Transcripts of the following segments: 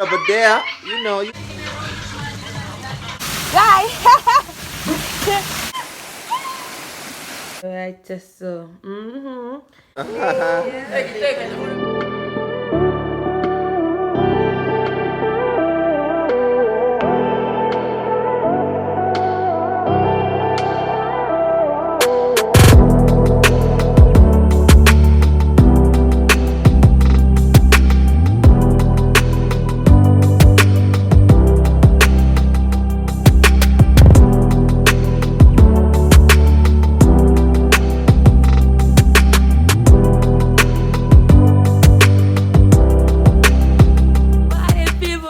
Over there, you know. You... Guy. Right, just so.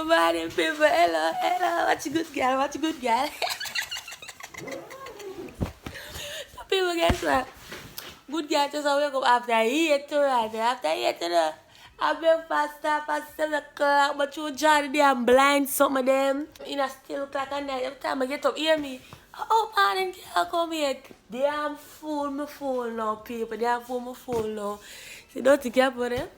Morning, people. Hello, hello. What you good, girl? What you good, girl? So, people, guess what? Good girl just wake up after 8 right? After 8, you know. I've been fast up at 7 o'clock, but you Johnny, they am blind, some of them. In a still clock and night. Every time I get up, hear me. Oh, morning, girl, come here. They am full, my phone now, people. They am full, my phone now. So, don't think about it.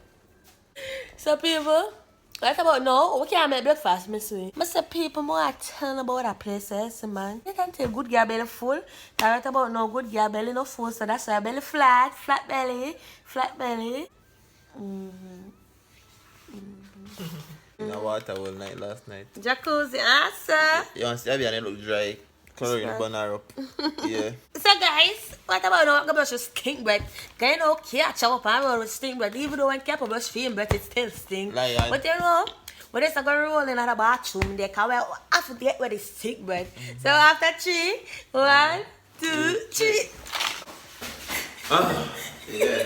So, people, right about now, we can't make breakfast, Miss Wee. I say people more telling about that places, man. You can tell good girl belly full. Right about now, good girl belly no full, so that's why belly flat, flat belly, flat belly. In the water all night last night. Jacuzzi, answer. You want to see how it look dry? Coloring the banner up. Yeah. So guys, what about now? I'm gonna brush your stink breath. Can you know catch up and roll with stink breath? Even though when Kappa brush film breath, it still stink. Lion. But you know, when it's gonna roll in the bathroom, they can well I forget where the stink breath. So after 3, 1, 2, 3. Yeah.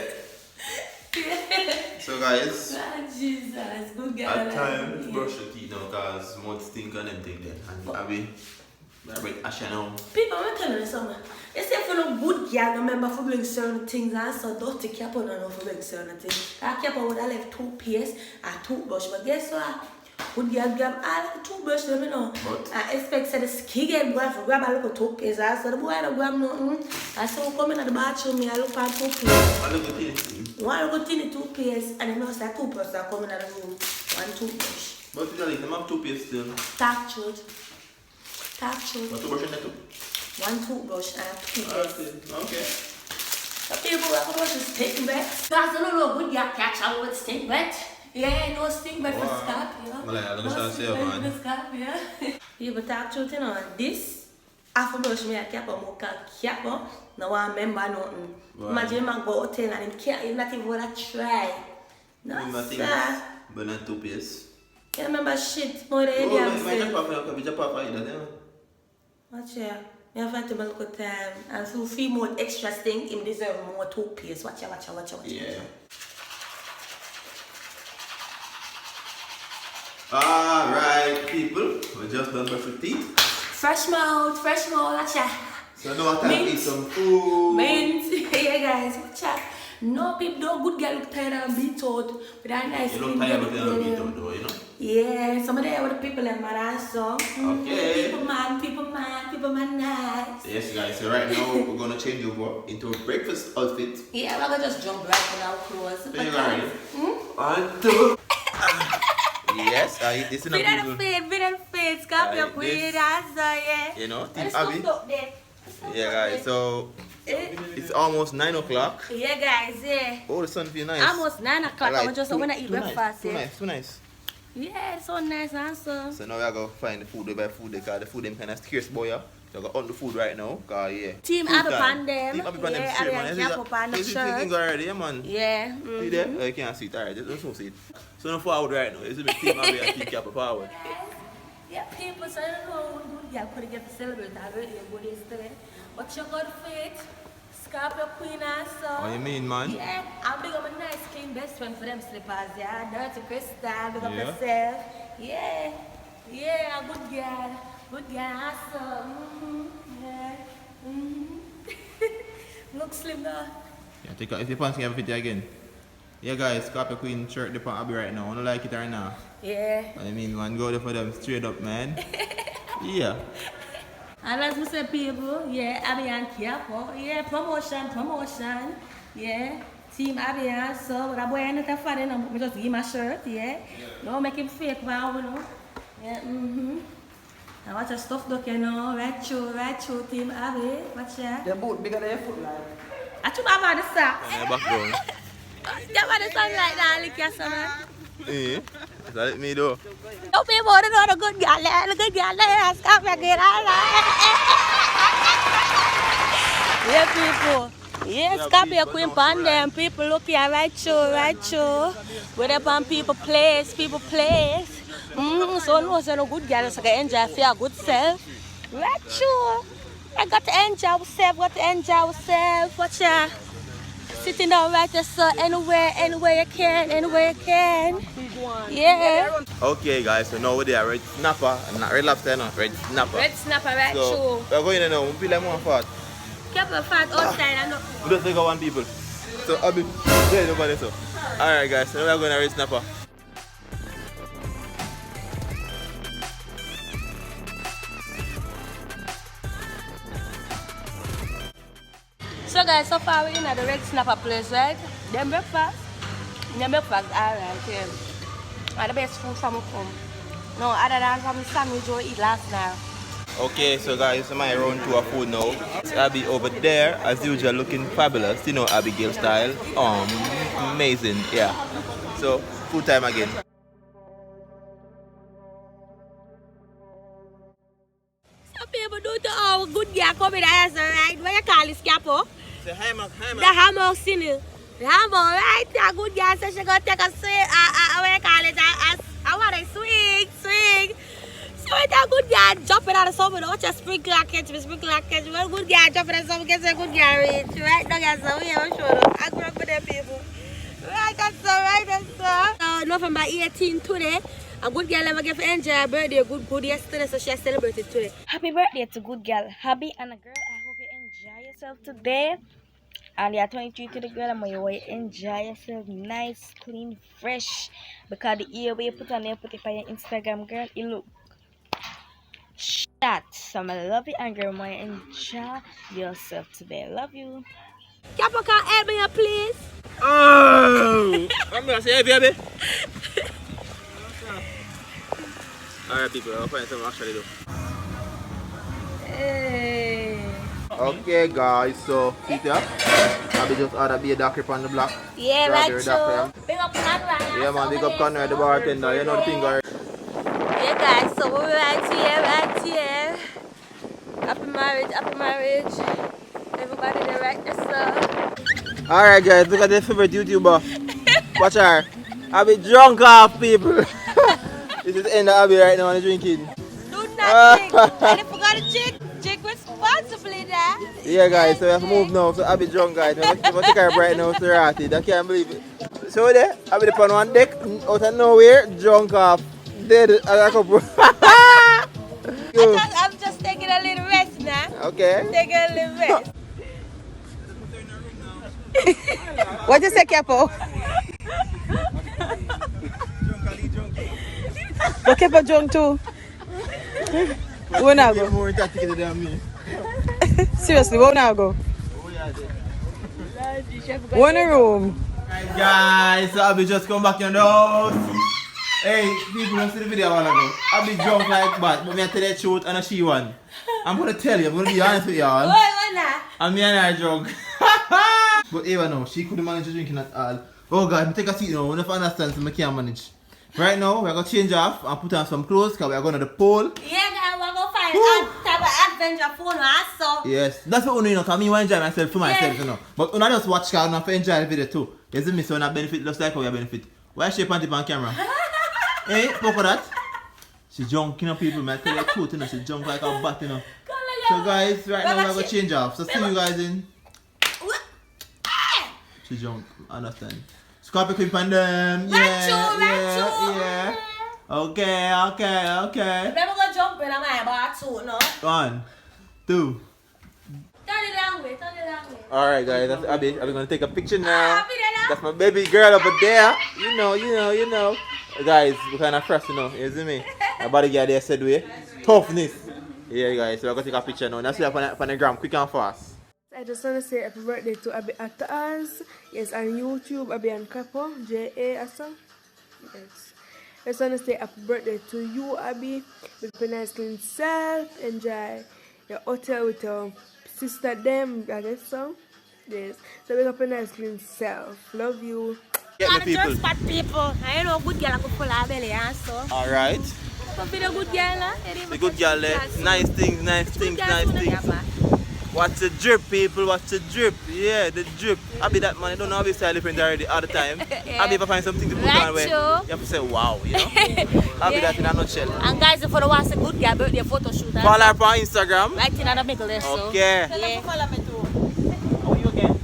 So guys, Jesus, good girl. at time to brush your teeth now because mud stink and everything then. And I break ash now. People, I'm telling you something. They say for no good girl, remember for doing certain things and so dirty Kappa don't know for doing certain things. That Kappa would have left toothpaste and toothbrush, but guess what? Good girl grab all the toothbrush them, you know. But I expect that the skinhead boy for grab a little toothpaste, so the boy don't grab nothing. I saw him come in at the bathroom, I look at toothpaste. I look at it. One little tiny toothpaste, and then also that toothbrush that come in at the room. One toothbrush. But usually them have toothpaste still. Talk truth. Talk truth. But toothbrush in there too. One toothbrush and toothpaste. Okay. The people that brush is stink wet. Guys, I don't know good girl catch up with stink wet. Yeah, no stink wet for scalp, you know. Well, I don't know No what stink to say, wet man. for scalp, yeah. People talk truth, you know. This, after brush me a cap or more cap, no one remember nothing. Right. Imagine man go out and him can't, he's not even gonna try. No, sir. But not toothpaste. You remember shit more than you Oh, damn my self. papa, you know. Watch here. You have to take a look at time. And so feel more extra stink, him deserve more toothpaste. Watch here. Yeah. Alright, people, we just done brush your teeth. Fresh mouth, watch ya. So now I can eat some food. Mint. Yeah, guys, watch ya. No, people, no good girl look tired and beat out with that nice You look tired, but you don't beat out though, you know? Yeah, some of them are the people in my song. Okay. People man, nice. Yes, guys, so right now we're gonna change over into a breakfast outfit. Yeah, we're gonna just jump right in our clothes. So you got ready? 1, 2. Yes, I eat this in a people. Bit and face, cup your queen, yeah. You know, Team Let's Abby. go there. Yeah, guys, so it's almost 9 o'clock. Yeah, guys, yeah. Oh, the sun feel nice. Almost 9 o'clock. I'm just when I eat breakfast. Too Yeah. nice, too nice. Yeah, it's so nice, answer. So now we are going to find the food, we buy food, because the food them kind of scarce, boy. Yeah. So we're going to hunt the food right now, because yeah. Team Food Abby time. Pan them. Team Abby Pan them Yeah, straight, man. Abby and Cap upon the You see shirt. things already, yeah, man. Yeah. See there? Oh, you can't see it, alright, just don't see it. So now forward right now, you see me Team Abby and Team Cap forward. Yeah, people, so I don't know good girl couldn't get to celebrate already good yesterday. But you got fit, Scorpio Queen and so. What you mean, man? Yeah, I'm big up a nice clean best friend for them slippers, yeah. Dirty Crystal, big up Yeah. yourself. Yeah. Yeah, a good girl. Good girl, awesome. Yeah. Look slim though. Yeah, take out, if your pants can fit you again. Yeah, guys, Scorpio Queen shirt the Abby right now. I don't like it right now. Yeah. I mean, man, go there for them straight up, man. Yeah. And as we say, people, yeah, Abby and Kiapo, yeah, promotion, yeah. Team Abby so that boy ain't not funny no. Me just give him a shirt, yeah. Don't make him fake wow, you know. Yeah, Now watch your stuff duck, you know. Right through, Team Abby. Watch that. The boot bigger than your foot, like. I took my body sack. On the background. That body sound like that, lick your son. Eh? That's me though. Don't be more than all the good girl, the good girl, stop again, yeah, people. Yes, copy a queen pan them. People look here right through. Where they pan people place. So no, so no good girl, so can enjoy for your good self. Right through. I got to enjoy yourself, Watch out. Sitting down right there, so anywhere you can. Yeah. Okay guys, so now we're there, red snapper, not red lobster, no, red snapper. Red snapper right So through. we're going in now, we feel like more fat. Keep a fat outside and We just take out one people. So I'll be there over there so. Alright guys, so now we're going to red snapper. So guys, so far we're in at the red snapper place, right? Them breakfast alright, yeah. And the best food from home. No, other than from the sandwich we eat last night. Okay, so guys, I'm around to our food now. So Abby over there, as usual, looking fabulous. You know, Abigail style. Amazing, yeah. So, food time again. Some people do to our good girl come in the house, right? What you call this capo? Say hi, Mark. The hammer sinning. The hammer, right? A good girl says she gonna take a swing. What you call it? I want to swing. So when that good girl jumping out of something, watch a sprinkler catch me. When good girl jumping out of something, get a good girl reach. Right now, guys, so we have show them. I grew up with them people. Right, that's so. Nothing by 18 today. A good girl never get to enjoy her birthday good yesterday, so she has celebrated today. Happy birthday to good girl, Hubby and a girl. I hope you enjoy yourself today. And you're 23 to the girl, and you will enjoy yourself nice, clean, fresh. Because the ear you put on there, put it on your Instagram, girl, it look shot. So I love you, and girl, you enjoy yourself today. Love you. Capo, can help me here, please? Oh! I'm going to say, hey, baby. Alright, people, I'll find something actually do. Hey. Okay, guys, so, see here. Abby just ordered be a doctor on the block. Yeah, right, Strawberry so. doctor. Big up Conrad. Yeah, man, big up Conrad, the bartender. You know the thing, guys. Yeah, guys, so we're right here. Happy marriage. Everybody there right there, so. Alright, guys, look at this favorite YouTuber. Watch her. Abby drunk off, people. This is the end of Abby right now and drinking. Do not drink. And if you got to drink responsibly, that. Yeah, guys, so we have to move now. So Abby drunk, guys. We're going to take her right now, Serati. I can't believe it. So there, Abby up on one deck, out of nowhere, drunk off. Dead as a couple. I'm just taking a little rest now. Okay. Taking a little rest. What you say, Capo? What Capo drunk too? Where now You're go? more intoxicated than me. Seriously, where now go? One room. Alright, guys, so Abby just come back in the house. Hey, people don't see the video a while ago. Abby drunk like that, but me I tell you the truth and she one. I'm gonna tell you, I'm gonna be honest with y'all. And me and her drunk. But even now, she couldn't manage drinking at all. Oh God, me take a seat now, I don't understand, so I can't manage. Right now, we're gonna change off and put on some clothes because we're going to the pool. Yeah, guys, we're going to find a type of adventure phone also. Yes, that's what we know, because me want to enjoy myself for myself, you know. But when I just watch because I want to enjoy the video too. You see me, so I benefit just like how we benefit. Why she panty on camera? Hey, poke that. She drunk, you know, people, man. I tell you the truth, you know, she drunk like a bat, you know. So guys, right now we're going to change off. So see you guys in. She drunk, understand. Scorpio creep on them. Yeah. Okay. Remember go jump in my bar too, no? 1, 2. Turn it down way. Alright guys, that's Abby. I'm gonna take a picture now. Abby, there That's my baby girl over there. You know. Guys, we kinda fresh, you know. You see me? My body guy there said we toughness. Yeah guys, so I'm gonna take a picture now. Let's see up on the gram quick and fast. So I just want to say happy birthday to Abby Attaz. Yes, on YouTube, Abby and Capo, J.A. Asa. Yes. I just want to say happy birthday to you, Abby. Be a nice clean self. Enjoy your hotel with your sister them. I guess so. Yes. So make up a nice clean self. Love you. Get the people. Just bad people. I know good girl could pull her belly and so. Alright. But be the good girl, The good girl there. Nice things, nice things, nice things. Watch the drip, people, watch the drip. Yeah, the drip. I be that man, I don't know how to style different already all the time. Yeah. I be able to find something to put Right, on where sure. you have to say wow, you know? I be that in a nutshell. And guys, if you want to see good girl birthday photo shoot, Follow her on Instagram. right in the middle there, so. Okay. Yeah. Follow me too. How are you again?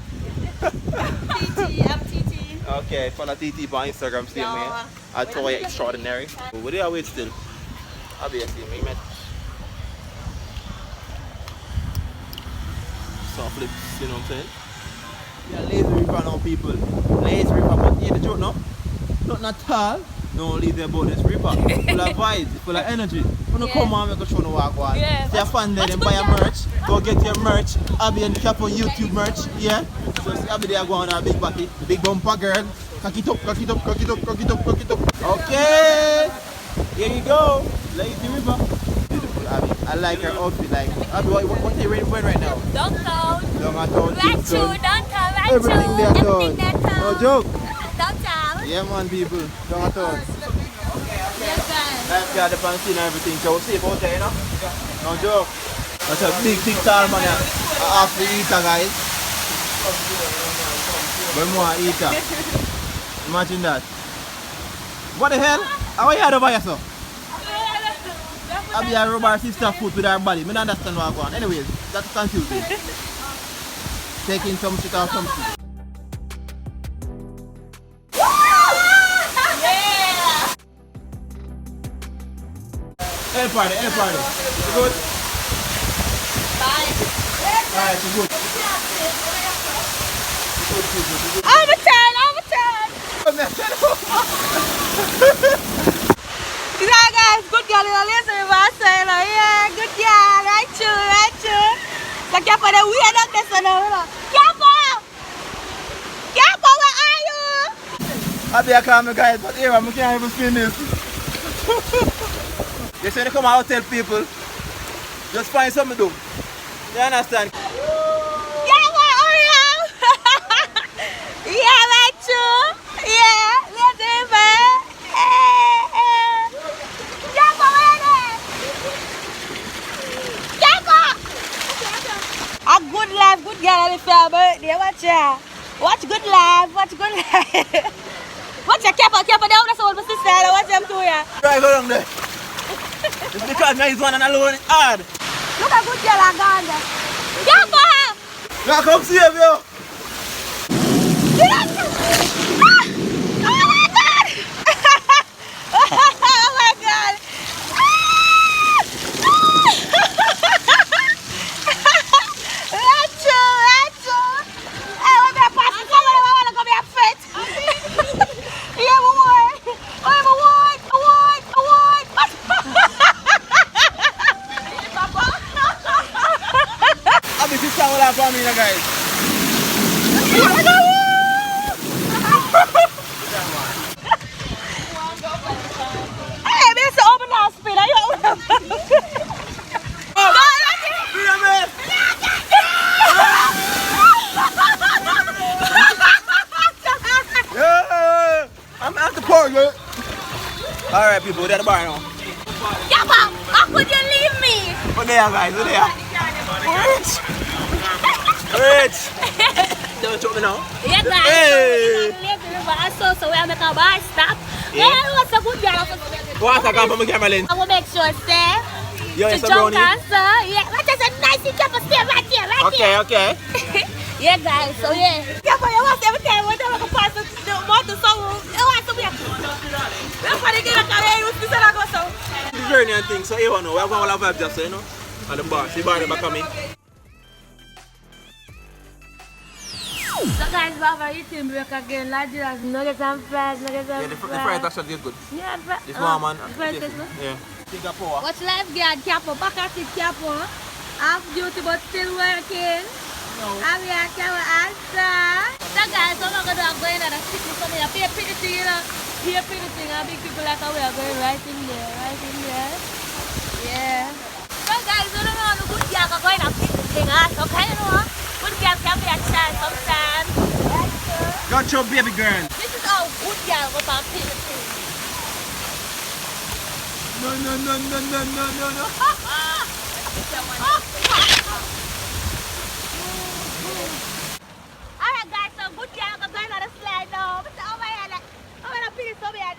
TT, I'm TT. Okay, follow TT on Instagram, same way. I'll tell you extraordinary. Where do you wait still? I'll be a team, mate. Soft lips, you know what I'm saying? Yeah, lazy reaper now, people. Lazy reaper, but hear the joke now? Not at all. Don't leave there about this reaper. Full of vibes, full of energy. When you come on, make a show no walk on. Yeah. Stay a fan there, then buy a merch. Go get your merch. Abby and Capo YouTube merch, yeah? So see Abby there going on a big body, big bumper girl. Cock it up, cock it up, cock it up, cock it up, cock it up. Okay! Here you go. Lazy reaper. Beautiful Abby. I like her outfit. Like Abby, what are you wearing right now? Downtown. Downtown. Right to downtown, right Everything to. there Everything done. there No joke. Downtown. Yeah man people. Downtown. Yes, guys. Life got the fancy and everything. So we'll see about there, you know? No joke. That's a big tall man here. Half the eater guys. But more eater. Imagine that. What the hell? How are you had over here, sir? I be a rub her sister foot with her body. I don't understand what's going on. Anyways, that's confusing. Taking some shit off some shit. Hey party, hey party. You good? Bye. Alright, you good. I'm a 10, I'm a 10. Yeah, guys, good girl in the laser reverse, yeah, good girl, right through. So, Capo, the weird up this one, Capo, where are you? I be a calm guys, but here I can't even spin this. They say they come out tell people, just find something to do. You understand? Yeah, where are you? Yeah, right through. Yeah, laser reverse. Capo, where are you? Capo! A good life, good girl, I feel birthday. Watch ya. Watch good life, watch good life. Watch ya, Capo down. That's all my sister. Watch them too, yeah. Try go down there. It's because I is one and alone, it's hard. Look at good girl and gone there. Capo! Now come save you. Oh my God! Oh my God! Racho! Hey, what the pass? Come on, I want to go be a fit. Yeah, we want. I'll be this all up for me, guys. Hey, this is open house spin. Are you open? Yeah, I'm at the park, girl. Alright, people, we're at the bar now. Capo, how could you leave me? We're there, guys, we're there. Rich! Don't choke me now. Yeah, guys. Hey! So we are making a bar stop. Yeah. Yeah, what's a good girl? What's that come from my camera lens? I will make sure, say. Yo, To it's a jump brownie. answer. Yeah, what is a nice Capo? Stay right here, right here. Okay. Yeah, guys, so yeah. Capo, you want every time when you pass the motor, so you want to be a... That's why they get a car, you see that I go so. The journey and things, so you know, we're going to have just, you know, at the bar. See, bar never coming. So guys, we're over eating break again. Like this, nuggets and fries, Yeah, the fries actually is good. Yeah, This one, man. fries is good. Yeah. Singapore. Watch Lifeguard Capo, back at it Capo. Half duty but still working. Abby, I can't answer. So guys, what I'm gonna do, I'm going to stick this on me. I pay a pretty thing, you know. Pay a pretty thing. I big people like how we are going right in there, right in there. Yeah. So guys, you don't know the good girl are going to stick the thing, huh? So kind of know, good girl can be a chance sometimes. Got your baby girl. This is how good girl go and pick the thing. No. Alright guys, so good girl go going on the slide now. But oh my god, I'm gonna pick this over here.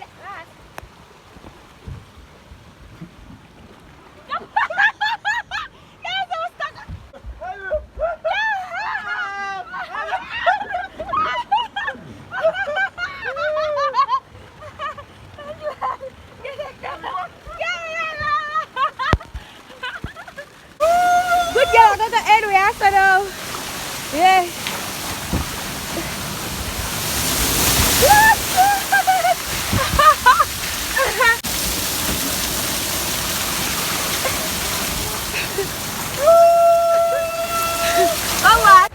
Guys, I was stuck. Good girl, I got the end way after now. Yeah. Oh what?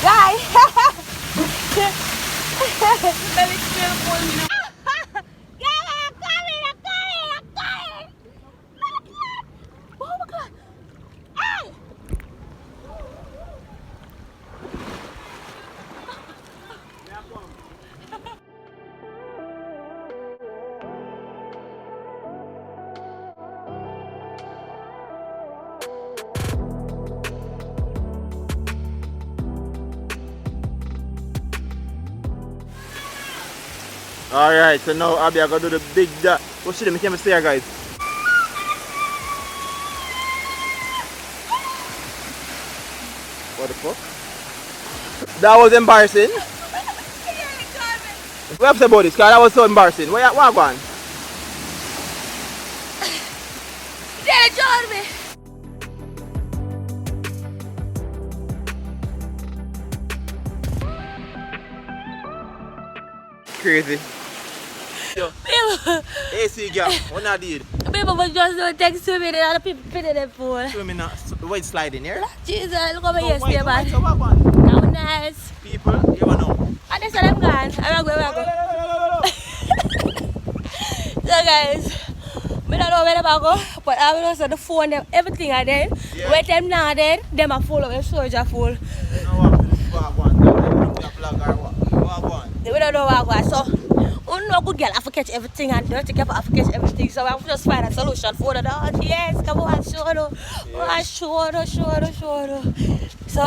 Guys, let me still pull me now. I'm coming. Oh my god. Hey! Alright, so now Abby I gotta do the big dot. What should I make him say, guys? What the fuck? That was embarrassing. What have to say about this? Cause that was so embarrassing. What going? They told me. Crazy. Yo, People, AC girl, what I did? people was just doing text to me and other people pity them for. Show me now. Why it's sliding here? Jesus, look over here, stay man. So what going? Now nice. People, you wanna know? And they said I'm gone. I'm gonna go. So guys, we don't know where I'm go, but I will also the phone them, everything are there. Yeah. Wait them now then, them are full of the storage are full. You know what? This is what I want. Vlog or what? What I want? We don't know what I want. So, we know good girl have to catch everything and dirty girl have to catch everything. So we have to just find a solution for the dog. Yes, come on, show her. Show her. So,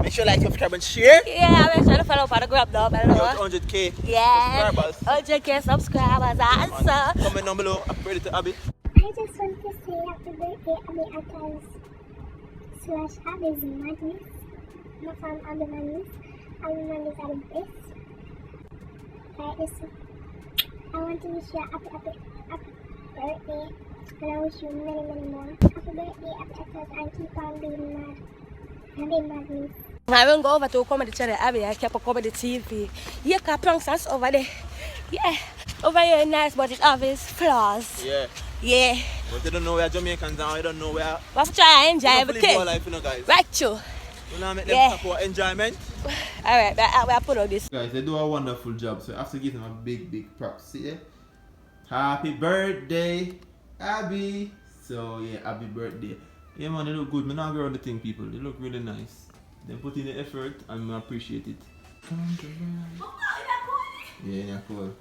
Make sure you like, subscribe and share. yeah, make sure to follow for the grab now. We got 100k Yeah, subscribers. 100k subscribers. Answer. Comment down below. I'm ready to Abby. I just want to say happy birthday, Abby Akas / Abby's Madness. My fan Abby Madness. Abby Madness are the best. Alright, listen. I want to wish you a happy birthday. And I wish you many more. Happy birthday, Abby Akas, and keep on being mad. Abby Madness. I will go over to comedy channel Abby. I kept a comedy TV. Yeah, car pranks us over there. Yeah, over here nice, but it has its flaws. Yeah. Yeah, But you don't know where Jamaicans are. You don't know where. we have to try and enjoy You don't believe everything. our life, you know, guys. Right, you. You know, make Yeah. them support enjoyment. Alright, I put on this. Guys, they do a wonderful job, so I have to give them a big props. See there? Happy birthday, Abby. So yeah, happy birthday. Yeah man, they look good. I'm not around the thing, people. They look really nice. They put in the effort and I appreciate it. Yeah, yeah, cool.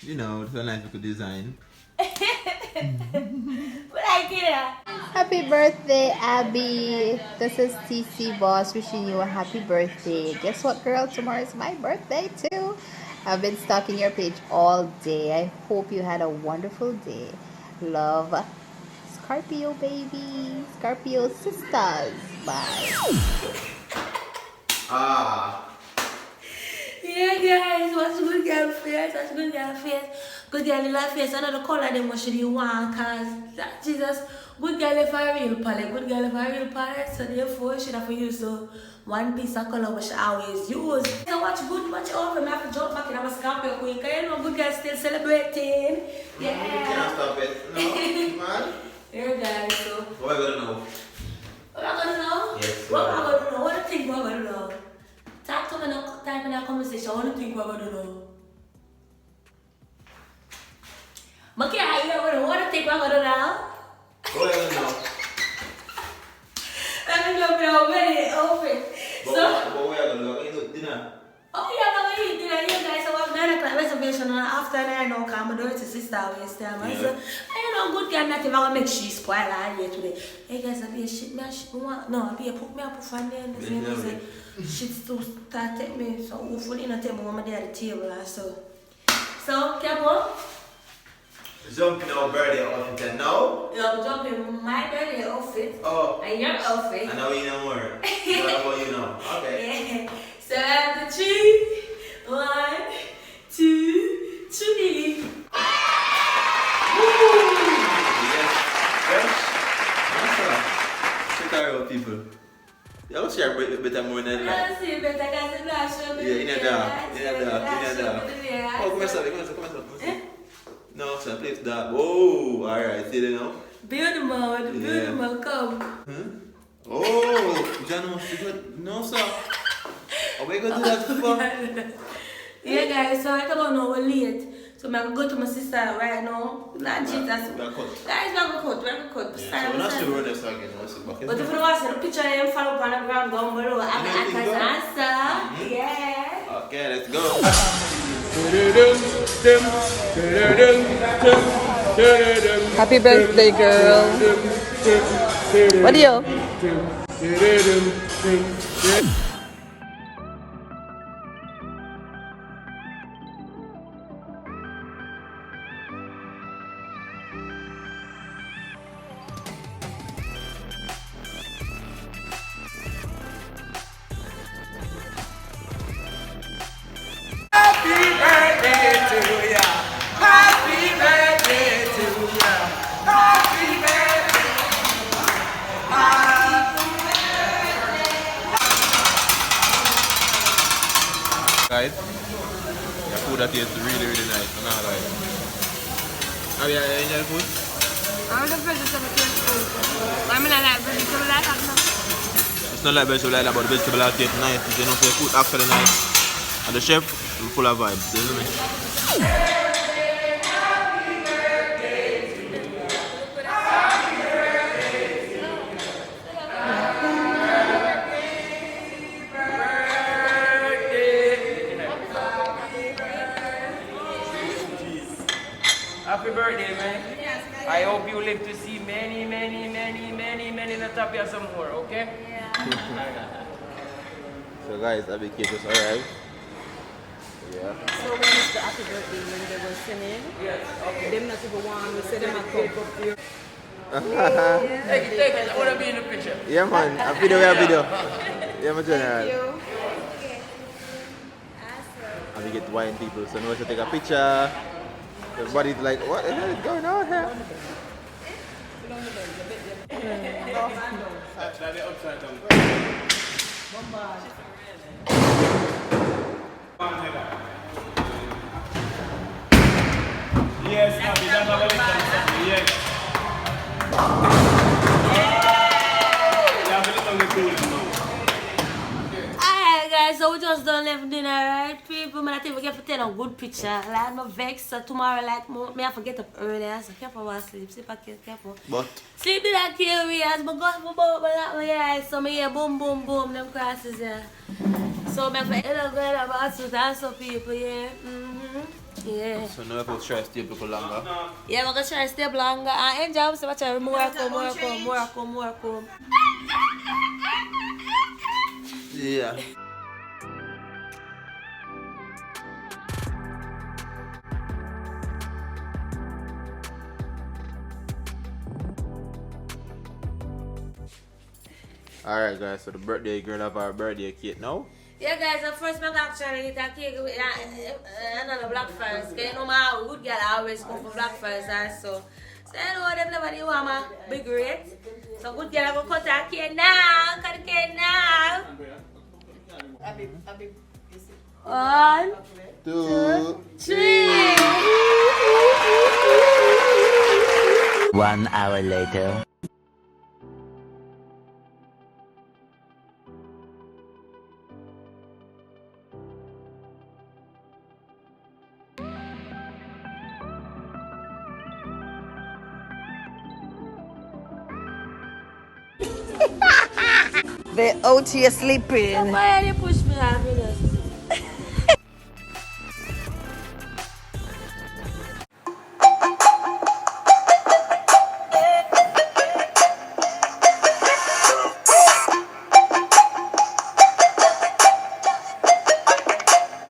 You know, it's a nice little design. Happy birthday, Abby. This is TC Boss wishing you a happy birthday. Guess what, girl? Tomorrow is my birthday too. I've been stalking your page all day. I hope you had a wonderful day. Love, Scorpio baby. Scorpio sisters. Bye. Yeah, guys, what's good girl face? What's good girl face? Good girl in life face. Another color them what should you want? Cause Jesus, good girl if I real palette, good girl if I real palette. So therefore, she have to use so one piece of color which she always use. So watch good, watch over. I have to jump back in my Scorpio queen. Cause you know good girl still celebrating. Yeah. You can't stop it. No, man. Yeah, guys. So What am I gonna know? what am I gonna know? Yes. What am I gonna know? What do you think we're gonna know? Talk to me now, type in that conversation. What do you think we're gonna know? Monkey, I hear what do you think we're gonna know? What am I gonna know? Let me go very open. But So, what we are gonna know? You know, dinner. oh yeah, I'm gonna eat dinner. You guys, so I'm 9 o'clock reservation and after 9 o'clock, I'm going to sister waste time. Yeah. So, you know, good girl, not even gonna make she spoil her here today. Hey guys, I'll be a shit, me a shit, me want, no, I'll be a put me up for fun there. Shit still start take me, so hopefully not take me when I'm there at the table and so. So, Kevo, Jumping our birthday outfit and now. you're jumping my birthday outfit Oh. and your outfit. And now we know more. What about you now? Okay. Yeah. So after 3, 1, 2, 3. Yes. Check out our people. You also share better more than that. Let's see, better guys, I'm not sure. Yeah, in a dark. Oh, come on, No, sir, please that. Whoa, alright, see it now? Build them out, build them out, come. Huh? Oh, John, no, sir. Are we going to do that for? Yeah, guys, so I don't know, we're late. So I'm going to go to my sister right now. Not Jesus. Guys, we're going to cut. So we're not still running this again. But if you want to see the picture, you follow up on the ground down below. I'm answer. Yeah. Okay, let's go. Happy birthday, girl. What do you? Guys, the food that is really nice. I'm not like. Have you enjoyed the food? I'm the vegetable food. I'm not like vegetable like that. It's not like vegetable like that, but the vegetable are taste nice. You know, the food actually nice. And the chef is full of vibes, isn't it? Happy birthday, man. I hope you live to see many top here some more, okay? So guys, Abby Kate just arrived. Yeah. So when it's the happy birthday, when they were singing, them not even want to say them a cup. Take it. I want to be in the picture. Yeah man, a video. Yeah man, general. And we get wine people, so now we should take a picture. Everybody's like, what the hell is going on here? Yes, happy yes. Alright guys, so we just done left dinner, right? People, man, I think we get to take a good picture. Like, my vex, so tomorrow, like, me have to get up early, so careful while I sleep. Sleep, careful. But Sleep did not kill me, as my God, my boat, my eyes, so me hear boom, boom, boom, them crosses, yeah. So, me have to end up going about to dance up people, yeah. Yeah. so now we have to try to stay people longer. Yeah, we're gonna try to stay longer and enjoy, so watch out, more come. Yeah. Alright guys, so the birthday girl have our birthday cake now. Yeah, guys, the first I'm actually eat a cake with another black forest. Because you know, my good girl always go for black forest also. So, you know, them never do want my big rate. So, good girl, I go cut a cake now. Cut the cake now. 1, 2, 3. 1 hour later. They out here sleeping. Why are you push me out?